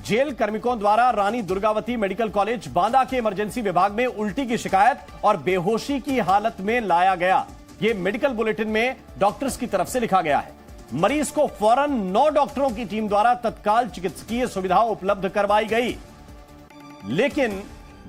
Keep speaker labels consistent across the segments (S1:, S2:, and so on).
S1: Jail कार्मिकों द्वारा Rani Durgavati medical college Banda के इमरजेंसी विभाग में उल्टी की शिकायत और बेहोशी की हालत में लाया गया। यह मेडिकल बुलेटिन में डॉक्टर्स की तरफ से लिखा गया है। मरीज को फौरन 9 डॉक्टरों की टीम द्वारा तत्काल चिकित्सकीय सुविधा उपलब्ध करवाई गई, लेकिन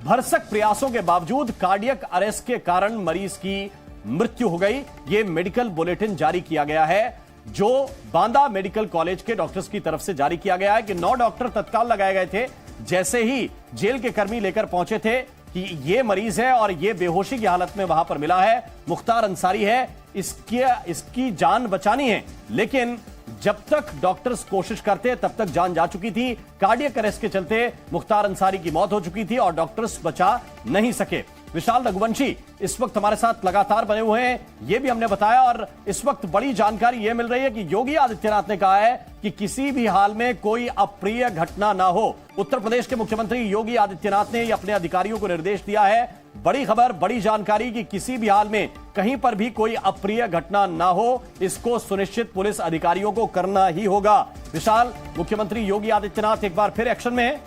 S1: भरसक प्रयासों के बावजूद कार्डियक अरेस्ट के कारण मरीज की मृत्यु हो गई। यह मेडिकल बुलेटिन जारी किया गया है, जो बांदा मेडिकल कॉलेज के डॉक्टर्स की तरफ से जारी किया गया है कि 9 डॉक्टर तत्काल लगाए गए थे। जैसे ही जेल के कर्मी लेकर पहुंचे थे कि ये मरीज है और ये बेहोशी की हालत में वहां पर मिला है, मुख्तार अंसारी है, इसकी जान बचानी है, लेकिन जब तक डॉक्टर्स कोशिश करते तब तक जान जा चुकी थी। कार्डियक अरेस्ट के चलते मुख्तार अंसारी की मौत हो चुकी थी और डॉक्टर्स बचा नहीं सके। विशाल रघुवंशी इस वक्त हमारे साथ लगातार बने हुए हैं, यह भी हमने बताया, और इस वक्त बड़ी जानकारी यह मिल रही है कि योगी आदित्यनाथ ने कहा है कि किसी भी हाल में कोई अप्रिय घटना ना हो। उत्तर प्रदेश के मुख्यमंत्री योगी आदित्यनाथ ने अपने अधिकारियों को निर्देश दिया है। बड़ी खबर, बड़ी जानकारी कि किसी भी हाल में कहीं पर भी कोई अप्रिय घटना ना हो, इसको सुनिश्चित पुलिस अधिकारियों को करना ही होगा। विशाल, मुख्यमंत्री योगी आदित्यनाथ एक बार फिर एक्शन में है।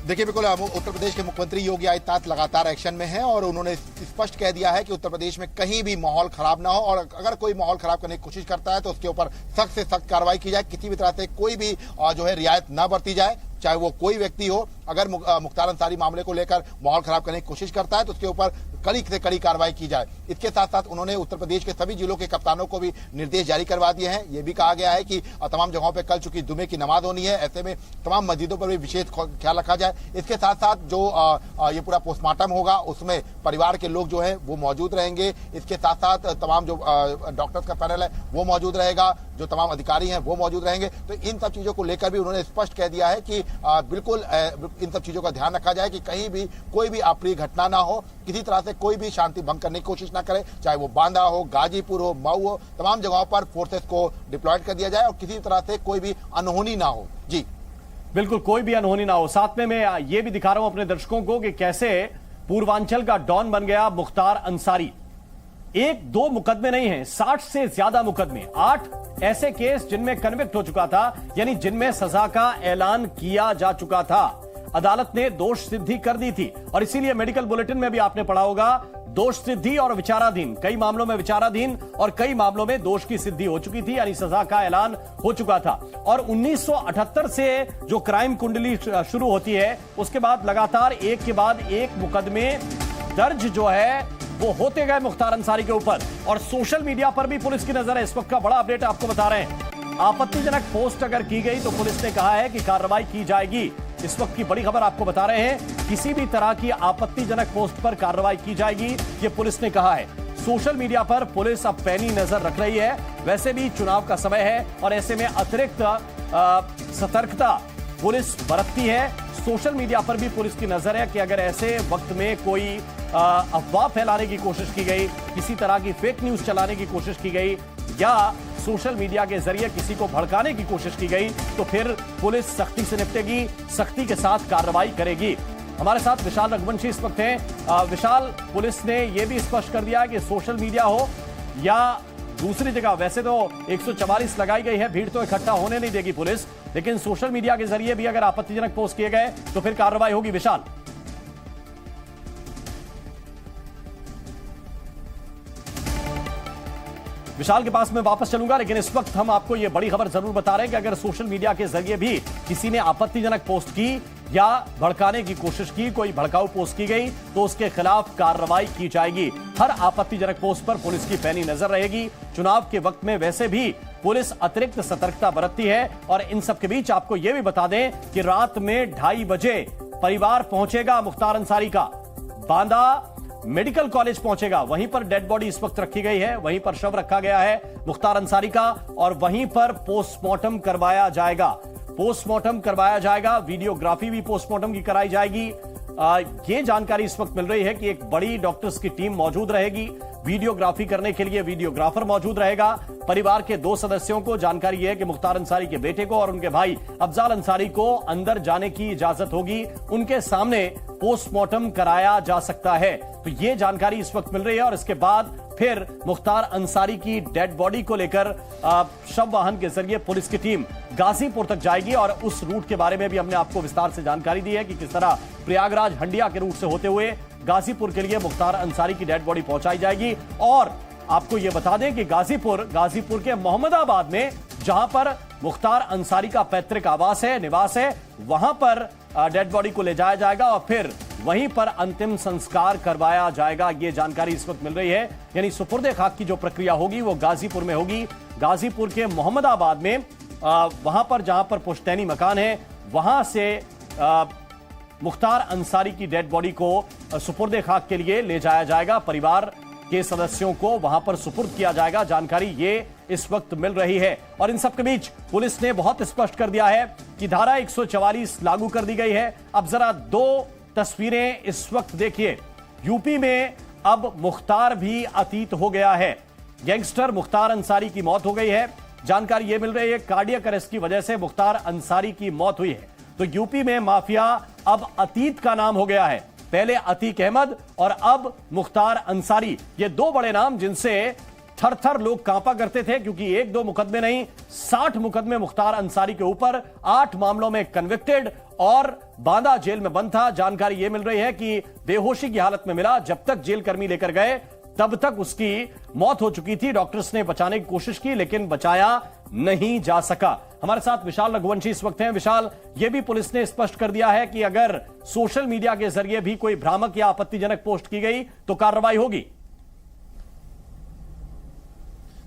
S2: देखिए, बिल्कुल उत्तर प्रदेश के मुख्यमंत्री योगी आदित्यनाथ लगातार एक्शन में हैं और उन्होंने स्पष्ट कह दिया है कि उत्तर प्रदेश में कहीं भी माहौल खराब ना हो और अगर कोई माहौल खराब करने की कोशिश करता है तो उसके ऊपर सख्त से सख्त कार्रवाई की जाए। किसी भी तरह से कोई भी जो है रियायत ना बरती जाए, चाहे वो कोई व्यक्ति हो। अगर मुख्तार अंसारी मामले को लेकर माहौल खराब करने की कोशिश करता है तो उसके ऊपर कड़ी से कड़ी कार्रवाई की जाए। इसके साथ साथ उन्होंने उत्तर प्रदेश के सभी जिलों के कप्तानों को भी निर्देश जारी करवा दिए हैं। यह भी कहा गया है कि तमाम जगहों पर कल चूंकि जुमे की नमाज होनी है, ऐसे में तमाम मस्जिदों पर भी विशेष ख्याल रखा जाए। इसके साथ साथ जो ये पूरा पोस्टमार्टम होगा उसमें परिवार के लोग जो है वो मौजूद रहेंगे। इसके साथ साथ तमाम जो डॉक्टर्स का पैनल है वो मौजूद रहेगा, जो तमाम अधिकारी हैं वो मौजूद रहेंगे। तो इन सब चीजों को लेकर भी उन्होंने स्पष्ट कह दिया है कि बिल्कुल इन सब चीजों का ध्यान रखा जाए कि कहीं भी कोई भी अप्रिय घटना ना हो, किसी तरह से कोई भी शांति भंग करने की कोशिश ना करे, चाहे वो बांदा हो, गाजीपुर हो, मऊ हो, तमाम जगहों पर फोर्सेस को डिप्लॉयड कर दिया जाए और किसी तरह से कोई भी अनहोनी ना हो। जी
S1: बिल्कुल, कोई भी अनहोनी ना हो। साथ में मैं ये भी दिखा रहा हूं अपने दर्शकों को कि कैसे पूर्वांचल का डॉन बन गया मुख्तार अंसारी। 1-2 मुकदमे नहीं हैं, 60 से ज्यादा मुकदमे, 8 ऐसे केस जिनमें कन्विक्ट हो चुका था, यानी जिनमें सजा का ऐलान किया जा चुका था। अदालत ने दोष सिद्धि कर दी थी और इसीलिए मेडिकल बुलेटिन में भी आपने पढ़ा होगा, दोष सिद्धि और विचाराधीन, कई मामलों में विचाराधीन और कई मामलों में दोष की सिद्धि हो चुकी थी, यानी सजा का ऐलान हो चुका था। और 1978 से जो क्राइम कुंडली शुरू होती है, उसके बाद लगातार एक के बाद एक मुकदमे दर्ज जो है वो होते गए मुख्तार अंसारी के ऊपर। और सोशल मीडिया पर भी पुलिस की नजर है। इस वक्त का बड़ा अपडेट आपको बता रहे हैं। आपत्तिजनक पोस्ट अगर की गई तो पुलिस ने कहा है कि कार्रवाई की जाएगी। इस वक्त की बड़ी खबर आपको बता रहे हैं, किसी भी तरह की आपत्तिजनक पोस्ट पर कार्रवाई की जाएगी, ये पुलिस ने कहा है। सोशल मीडिया पर पुलिस अब पैनी नजर रख रही है। वैसे भी चुनाव का समय है और ऐसे में अतिरिक्त सतर्कता पुलिस बरतती है। सोशल मीडिया पर भी पुलिस की नजर है कि अगर ऐसे वक्त में कोई अफवाह फैलाने की कोशिश की गई, किसी तरह की फेक न्यूज चलाने की कोशिश की गई या सोशल मीडिया के जरिए किसी को भड़काने की कोशिश की गई तो फिर पुलिस सख्ती से निपटेगी, सख्ती के साथ कार्रवाई करेगी। हमारे साथ विशाल रघुवंशी इस वक्त हैं। विशाल, पुलिस ने यह भी स्पष्ट कर दिया कि सोशल मीडिया हो या दूसरी जगह, वैसे तो 144 लगाई गई है, भीड़ तो इकट्ठा होने नहीं देगी पुलिस, लेकिन सोशल मीडिया के जरिए भी अगर आपत्तिजनक पोस्ट किए गए तो फिर कार्रवाई होगी। विशाल विशाल के पास मैं वापस चलूंगा, लेकिन इस वक्त हम आपको यह बड़ी खबर जरूर बता रहे हैं कि अगर सोशल मीडिया के जरिए भी किसी ने आपत्तिजनक पोस्ट की या भड़काने की कोशिश की, कोई भड़काऊ पोस्ट की गई तो उसके खिलाफ कार्रवाई की जाएगी। हर आपत्तिजनक पोस्ट पर पुलिस की पैनी नजर रहेगी। चुनाव के वक्त में वैसे भी पुलिस अतिरिक्त सतर्कता बरतती है। और इन सब के बीच आपको यह भी बता दें कि रात में 2:30 बजे परिवार पहुंचेगा मुख्तार अंसारी का, बांदा मेडिकल कॉलेज पहुंचेगा। वहीं पर डेड बॉडी इस वक्त रखी गई है, वहीं पर शव रखा गया है मुख्तार अंसारी का और वहीं पर पोस्टमार्टम करवाया जाएगा। पोस्टमार्टम करवाया जाएगा, वीडियोग्राफी भी पोस्टमार्टम की कराई जाएगी। ये जानकारी इस वक्त मिल रही है कि एक बड़ी डॉक्टर्स की टीम मौजूद रहेगी। वीडियोग्राफी करने के लिए वीडियोग्राफर मौजूद रहेगा। परिवार के 2 सदस्यों को जानकारी है कि मुख्तार अंसारी के बेटे को और उनके भाई अफजाल अंसारी को अंदर जाने की इजाजत होगी, उनके सामने पोस्टमार्टम कराया जा सकता है। तो ये जानकारी इस वक्त मिल रही है और इसके बाद फिर मुख्तार अंसारी की डेड बॉडी को लेकर शव वाहन के जरिए पुलिस की टीम गाजीपुर तक जाएगी और उस रूट के बारे में भी हमने आपको विस्तार से जानकारी दी है कि किस तरह प्रयागराज हंडिया के रूट से होते हुए गाजीपुर के लिए मुख्तार अंसारी की डेड बॉडी पहुंचाई जाएगी। और आपको यह बता दें कि गाजीपुर के मोहम्मदाबाद में जहां पर मुख्तार अंसारी का पैतृक आवास है, निवास है, वहां पर डेड बॉडी को ले जाया जाएगा और फिर वहीं पर अंतिम संस्कार करवाया जाएगा। यह जानकारी इस वक्त मिल रही है। यानी सुपुर्दे खाक की जो प्रक्रिया होगी वो गाजीपुर में होगी। गाजीपुर के मोहम्मदाबाद में वहां पर जहां पर पुश्तैनी मकान है वहां से मुख्तार अंसारी की डेड बॉडी को सुपुर्दे खाक के लिए ले जाया जाएगा। परिवार के सदस्यों को वहां पर सुपुर्द किया जाएगा। जानकारी ये इस वक्त मिल रही है। और इन सब के बीच पुलिस ने बहुत स्पष्ट कर दिया है कि धारा 144 लागू कर दी गई है। अब जरा दो तस्वीरें इस वक्त देखिए। यूपी में अब मुख्तार भी अतीत हो गया है। गैंगस्टर मुख्तार अंसारी की मौत हो गई है। जानकारी यह मिल रही है कार्डियक अरेस्ट की वजह से मुख्तार अंसारी की मौत हुई है। तो यूपी में माफिया अब अतीत का नाम हो गया है। पहले अतीक अहमद और अब मुख्तार अंसारी, ये दो बड़े नाम जिनसे थर थर लोग कांपा करते थे, क्योंकि एक दो मुकदमे नहीं 60 मुकदमे मुख्तार अंसारी के ऊपर, 8 मामलों में कन्विक्टेड और बांदा जेल में बंद था। जानकारी यह मिल रही है कि बेहोशी की हालत में मिला। जब तक जेल कर्मी लेकर गए तब तक उसकी मौत हो चुकी थी। डॉक्टर्स ने बचाने की कोशिश की लेकिन बचाया नहीं जा सका। हमारे साथ विशाल रघुवंशी इस वक्त हैं। विशाल, यह भी पुलिस ने स्पष्ट कर दिया है कि अगर सोशल मीडिया के जरिए भी कोई भ्रामक या आपत्तिजनक पोस्ट की गई तो कार्रवाई होगी।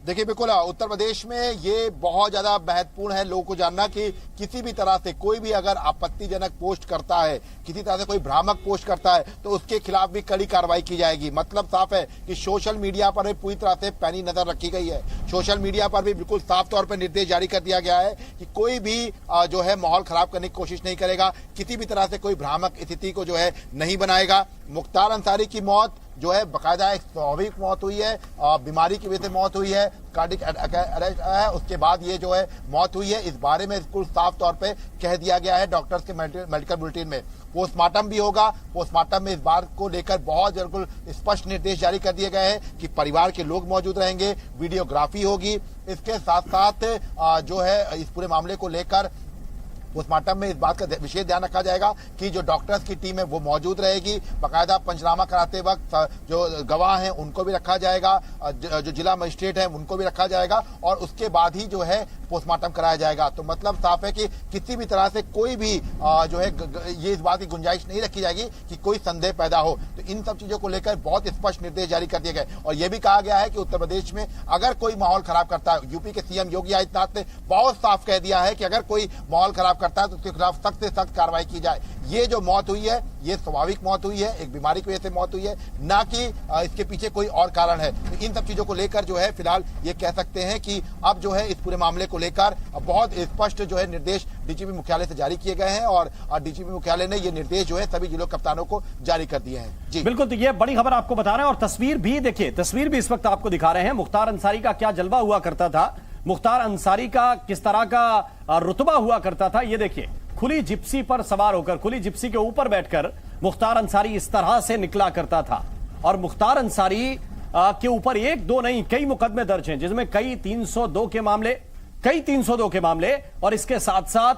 S2: देखिए, बिल्कुल उत्तर प्रदेश में ये बहुत ज्यादा महत्वपूर्ण है लोगों को जानना कि किसी भी तरह से कोई भी अगर आपत्तिजनक पोस्ट करता है, किसी तरह से कोई भ्रामक पोस्ट करता है तो उसके खिलाफ भी कड़ी कार्रवाई की जाएगी। मतलब साफ है कि सोशल मीडिया पर भी पूरी तरह से पैनी नजर रखी गई है। सोशल मीडिया पर भी बिल्कुल साफ तौर पर निर्देश जारी कर दिया गया है कि कोई भी जो है माहौल खराब करने की कोशिश नहीं करेगा, किसी भी तरह से कोई भ्रामक स्थिति को जो है नहीं बनाएगा। मुख्तार अंसारी की मौत जो है बाकायदा एक स्वाभाविक मौत हुई है, बीमारी की वजह से मौत हुई है, कार्डियक अरेस्ट है, उसके बाद ये जो है मौत हुई है। इस बारे में बिल्कुल साफ तौर पे कह दिया गया है डॉक्टर्स के मेडिकल बुलेटिन में। पोस्टमार्टम भी होगा। पोस्टमार्टम में इस बात को लेकर बहुत बिल्कुल स्पष्ट निर्देश जारी कर दिए गए हैं कि परिवार के लोग मौजूद रहेंगे, वीडियोग्राफी होगी। इसके साथ साथ जो है इस पूरे मामले को लेकर पोस्टमार्टम में इस बात का विशेष ध्यान रखा जाएगा कि जो डॉक्टर्स की टीम है वो मौजूद रहेगी। बाकायदा पंचनामा कराते वक्त जो गवाह हैं उनको भी रखा जाएगा, जो जिला मजिस्ट्रेट हैं उनको भी रखा जाएगा और उसके बाद ही जो है पोस्टमार्टम कराया जाएगा। तो मतलब साफ है कि किसी भी तरह से कोई भी जो है ये इस बात की गुंजाइश नहीं रखी जाएगी कि कोई संदेह पैदा हो। तो इन सब चीजों को लेकर बहुत स्पष्ट निर्देश जारी कर दिए गए और यह भी कहा गया है कि उत्तर प्रदेश में अगर कोई माहौल खराब करता है, यूपी के सीएम योगी आदित्यनाथ ने बहुत साफ कह दिया है कि अगर कोई माहौल खराब करता है तो उसके खिलाफ सख्त से सख्त कार्रवाई की जाए। ये जो मौत हुई है ये स्वाभाविक मौत हुई है, एक बीमारी की वजह से मौत हुई है, ना कि इसके पीछे कोई और कारण है। तो इन सब चीजों को लेकर जो है फिलहाल ये कह सकते हैं कि अब जो है इस पूरे मामले को लेकर बहुत स्पष्ट जो है निर्देश डीजीपी मुख्यालय से जारी किए गए हैं और डीजीपी मुख्यालय ने ये निर्देश जो है सभी जिलों कप्तानों को जारी कर दिए हैं। जी बिल्कुल,
S1: तो ये बड़ी खबर आपको बता रहे हैं और तस्वीर भी देखिए, तस्वीर भी इस वक्त आपको दिखा रहे हैं। मुख्तार अंसारी का क्या जलवा हुआ करता था, मुख्तार अंसारी का किस तरह का रुतबा हुआ करता था, ये देखिए। खुली जिप्सी पर सवार होकर, खुली जिप्सी के ऊपर बैठकर मुख्तार अंसारी इस तरह से निकला करता था। और मुख्तार अंसारी के ऊपर एक दो नहीं कई मुकदमे दर्ज हैं, जिसमें कई 302 के मामले और इसके साथ साथ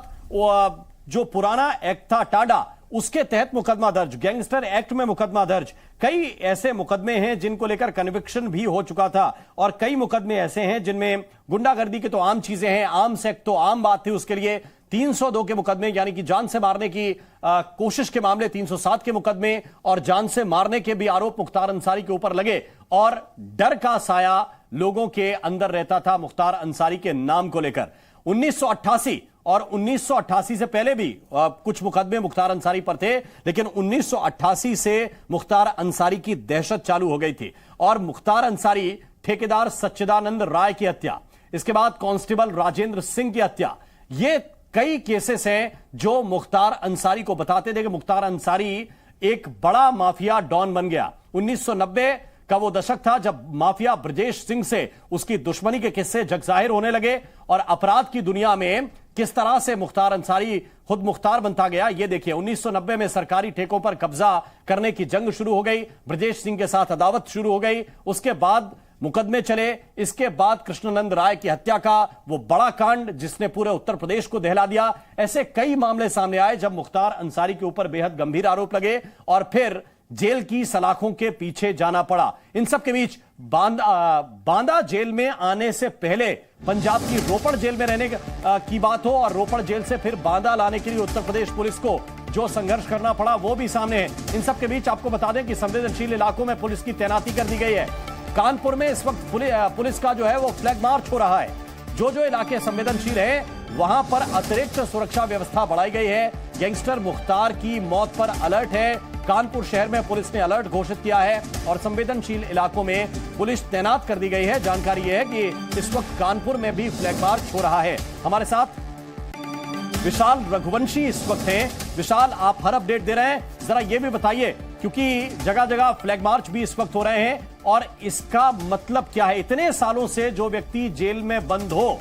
S1: जो पुराना एक्ट था टाडा उसके तहत मुकदमा दर्ज, गैंगस्टर एक्ट में मुकदमा दर्ज। कई ऐसे मुकदमे हैं जिनको लेकर कन्विक्शन भी हो चुका था और कई मुकदमे ऐसे हैं जिनमें गुंडागर्दी की तो आम चीजें हैं, आर्म्स एक्ट तो आम बात थी उसके लिए। 302 के मुकदमे यानी कि जान से मारने की कोशिश के मामले 307 के मुकदमे और जान से मारने के भी आरोप मुख्तार अंसारी के ऊपर लगे और डर का साया लोगों के अंदर रहता था मुख्तार अंसारी के नाम को लेकर। 1988 और 1988 से पहले भी कुछ मुकदमे मुख्तार अंसारी पर थे, लेकिन 1988 से मुख्तार अंसारी की दहशत चालू हो गई थी और मुख्तार अंसारी ठेकेदार सच्चिदानंद राय की हत्या, इसके बाद कांस्टेबल राजेंद्र सिंह की हत्या, ये कई केसेस हैं जो मुख्तार अंसारी को बताते थे कि मुख्तार अंसारी एक बड़ा माफिया डॉन बन गया। 1990 का वो दशक था जब माफिया ब्रजेश सिंह से उसकी दुश्मनी के किस्से जगजाहिर होने लगे और अपराध की दुनिया में किस तरह से मुख्तार अंसारी खुद मुख्तार बनता गया। ये देखिए 1990 में सरकारी ठेकों पर कब्जा करने की जंग शुरू हो गई, ब्रजेश सिंह के साथ अदावत शुरू हो गई, उसके बाद मुकदमे चले, इसके बाद कृष्णानंद राय की हत्या का वो बड़ा कांड जिसने पूरे उत्तर प्रदेश को दहला दिया। ऐसे कई मामले सामने आए जब मुख्तार अंसारी के ऊपर बेहद गंभीर आरोप लगे और फिर जेल की सलाखों के पीछे जाना पड़ा। इन सब के बीच बांदा जेल में आने से पहले पंजाब की रोपड़ जेल में रहने की बात हो और रोपड़ जेल से फिर बांदा लाने के लिए उत्तर प्रदेश पुलिस को जो संघर्ष करना पड़ा वो भी सामने है। इन सब के बीच आपको बता दें कि संवेदनशील इलाकों में पुलिस की तैनाती कर दी गई है। कानपुर में इस वक्त पुलिस का जो है वो फ्लैग मार्च हो रहा है। जो जो इलाके संवेदनशील है वहां पर अतिरिक्त सुरक्षा व्यवस्था बढ़ाई गई है। गैंगस्टर मुख्तार की मौत पर अलर्ट है। कानपुर शहर में पुलिस ने अलर्ट घोषित किया है और संवेदनशील इलाकों में पुलिस तैनात कर दी गई है। जानकारी यह है कि इस वक्त कानपुर में भी फ्लैग मार्च हो रहा है। हमारे साथ विशाल रघुवंशी इस वक्त हैं। विशाल, आप हर अपडेट दे रहे हैं, जरा ये भी बताइए क्योंकि जगह जगह फ्लैग मार्च भी इस वक्त हो रहे हैं और इसका मतलब क्या है? इतने सालों से जो व्यक्ति जेल में बंद हो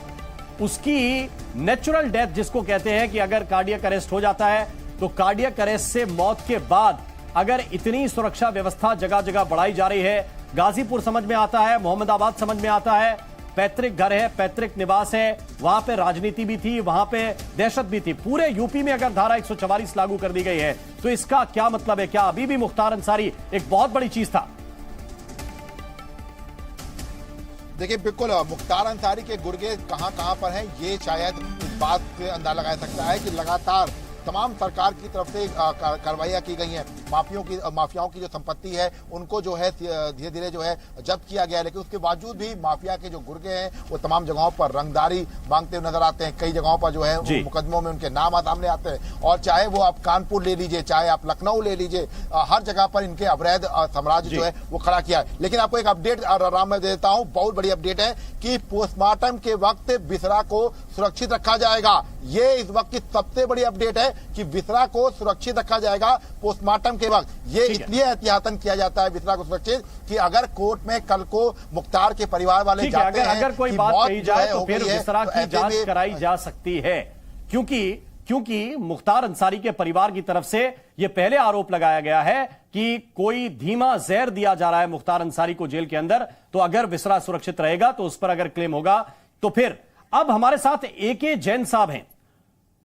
S1: उसकी नेचुरल डेथ जिसको कहते हैं कि अगर कार्डियक अरेस्ट हो जाता है तो कार्डियक अरेस्ट से मौत के बाद अगर इतनी सुरक्षा व्यवस्था जगह जगह बढ़ाई जा रही है, गाजीपुर समझ में आता है, मोहम्मदाबाद समझ में आता है, पैतृक घर है, पैतृक निवास है, वहां पे राजनीति भी थी, वहां पे दहशत भी थी। पूरे यूपी में अगर धारा 144 लागू कर दी गई है तो इसका क्या मतलब है? क्या अभी भी मुख्तार अंसारी एक बहुत बड़ी चीज था?
S2: देखिए बिल्कुल मुख्तार अंसारी के गुर्गे कहां कहां पर हैं ये शायद इस बात से अंदाजा लगाया सकता है कि लगातार तमाम सरकार की तरफ से कार्रवाइयां की गई हैं। माफियाओं की जो संपत्ति है उनको जो है धीरे धीरे जो है जब्त किया गया है, लेकिन उसके बावजूद भी माफिया के जो गुर्गे हैं वो तमाम जगहों पर रंगदारी मांगते हुए नजर आते हैं। कई जगहों पर जो है मुकदमों में उनके नाम सामने आते हैं और चाहे वो आप कानपुर ले लीजिए, चाहे आप लखनऊ ले लीजिए, हर जगह पर इनके अवैध साम्राज्य जो है वो खड़ा किया है। लेकिन आपको एक अपडेट राम में देता हूँ, बहुत बड़ी अपडेट है कि पोस्टमार्टम के वक्त बिसरा को सुरक्षित रखा जाएगा। ये इस वक्त की सबसे बड़ी अपडेट है कि बिसरा को सुरक्षित रखा जाएगा पोस्टमार्टम के वक्त। ये इसलिए एहतियातन किया जाता है बिसरा को सुरक्षित कि अगर कोर्ट में कल को मुख्तार के परिवार वाले जाते हैं,
S1: अगर कोई बात कही जाए तो फिर बिसरा की जांच कराई जा सकती है, क्योंकि मुख्तार अंसारी के परिवार की तरफ से यह पहले आरोप लगाया गया है कि कोई धीमा जहर दिया जा रहा है मुख्तार अंसारी को जेल के अंदर, तो अगर बिसरा सुरक्षित रहेगा तो उस पर अगर क्लेम होगा तो फिर। अब हमारे साथ एके जैन साहब हैं।